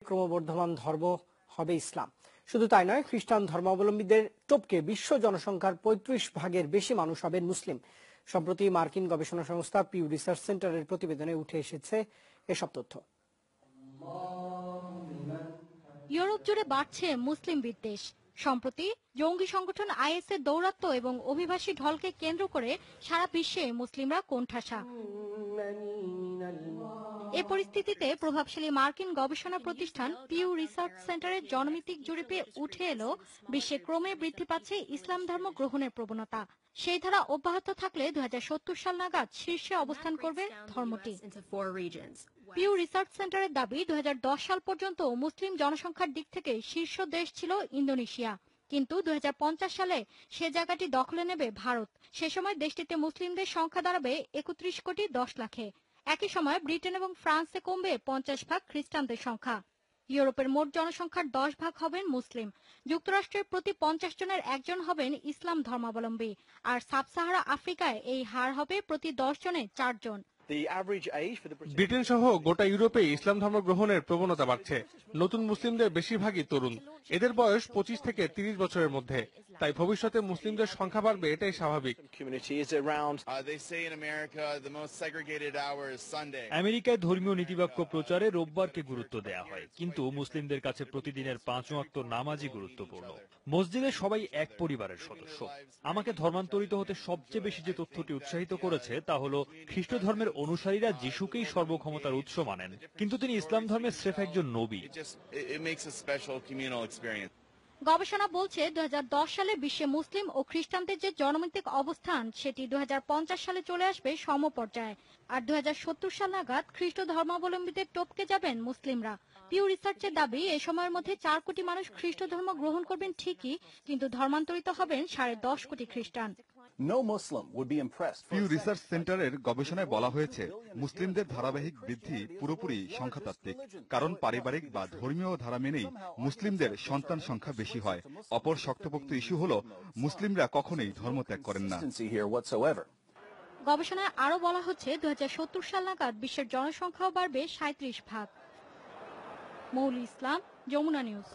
ক্রমবর্ধমান ধর্ম হবে ইসলাম। শুধু তাই নয়, খ্রিস্টান ধর্মাবলম্বীদের টপকে বিশ্ব জনসংখ্যার ৩৫% বেশি মানুষ হবেন মুসলিম। সম্প্রতি মার্কিন গবেষণা সংস্থা পিউ রিসার্চ সেন্টারের প্রতিবেদনে উঠে এসেছে এসব তথ্য। ইউরোপ জুড়ে বাড়ছে মুসলিম বিদ্বেষ। সম্প্রতি জঙ্গি সংগঠন আইএস এর দৌরাত্ম্য এবং অভিবাসী ঢলকে কেন্দ্র করে সারা বিশ্বে মুসলিমরা কোণঠাসা। এ পরিস্থিতিতে প্রভাবশালী মার্কিন গবেষণা প্রতিষ্ঠান পিউ রিসার্চ সেন্টারের জনমিতিক জরিপে উঠে এলো বিশ্বে ক্রমে বৃদ্ধি পাচ্ছে ইসলাম ধর্ম গ্রহণের প্রবণতা। সেই ধারা অব্যাহত থাকলে ২০৭০ সাল নাগাদ শীর্ষে অবস্থান করবে ধর্মটি। পিউ রিসার্চ সেন্টারের দাবি ২০১০ সাল পর্যন্ত মুসলিম জনসংখ্যার দিক থেকে শীর্ষ দেশ ছিল ইন্দোনেশিয়া, কিন্তু ২০৫০ সালে সে জায়গাটি দখলে নেবে ভারত। সে সময় দেশটিতে মুসলিমদের সংখ্যা দাঁড়াবে ৩১ কোটি ১০ লাখে। একই সময় ব্রিটেন এবং ফ্রান্সে কমবে ৫০% খ্রিস্টানদের সংখ্যা। ইউরোপের মোট জনসংখ্যার ১০% হবেন মুসলিম। যুক্তরাষ্ট্রের প্রতি ৫০ জনের একজন হবেন ইসলাম ধর্মাবলম্বী, আর সাব সাহারা আফ্রিকায় এই হার হবে প্রতি ১০ জনে ৪ জন। ব্রিটেন সহ গোটা ইউরোপে ইসলাম ধর্ম গ্রহণের প্রবণতা বাড়ছে। নতুন মুসলিমদের বেশিরভাগই তরুণ, এদের বয়স ২৫ থেকে ৩০ বছরের মধ্যে। তাই ভবিষ্যতে মুসলিমদের সংখ্যা বাড়বে, এটাই স্বাভাবিক। আমেরিকায় ধর্মীয় নীতিবাক্য প্রচারে রোববারকে গুরুত্ব দেয়া হয়, কিন্তু মুসলিমদের কাছে প্রতিদিনের ৫ ওয়াক্ত নামাজই গুরুত্বপূর্ণ। মসজিদে সবাই এক পরিবারের সদস্য। আমাকে ধর্মান্তরিত হতে সবচেয়ে বেশি যে তথ্যটি উৎসাহিত করেছে তা হলো খ্রিস্ট ধর্মের অনুসারীরা যিশুকেই সর্বক্ষমতার উৎস মানেন, কিন্তু তিনি ইসলাম ধর্মের স্রেফ একজন নবী। গবেষণা বলছে ২০১০ সালে বিশ্বে মুসলিম ও খ্রিস্টানদের যে জনমিতিক অবস্থান সেটি ২০৫০ সালে চলে আসবে সমপর্যায়ে, আর ২০৭০ সাল নাগাদ খ্রিস্ট ধর্মাবলম্বীদের টপকে যাবেন মুসলিমরা। পিউ রিসার্চের দাবি এই সময়ের মধ্যে ৪ কোটি মানুষ খ্রিস্ট ধর্ম গ্রহণ করবেন ঠিকই, কিন্তু ধর্মান্তরিত হবেন ১০.৫ কোটি খ্রিস্টান। পিউ রিসার্চ সেন্টারের গবেষণায় বলা হয়েছে, মুসলিমদের ধারাবাহিক বৃদ্ধি পুরোপুরি সংখ্যাতাত্ত্বিক, কারণ পারিবারিক বা ধর্মীয় ধারা মেনেই মুসলিমদের সন্তান সংখ্যা বেশি হয়। অপর শক্তপোক্ত ইস্যু হল মুসলিমরা কখনোই ধর্মত্যাগ করেন না। গবেষণায় আরো বলা হচ্ছে ২০৭০ সাল নাগাদ বিশ্বের জনসংখ্যাও বাড়বে ৩৭%। মৌলি ইসলাম, যমুনা নিউজ।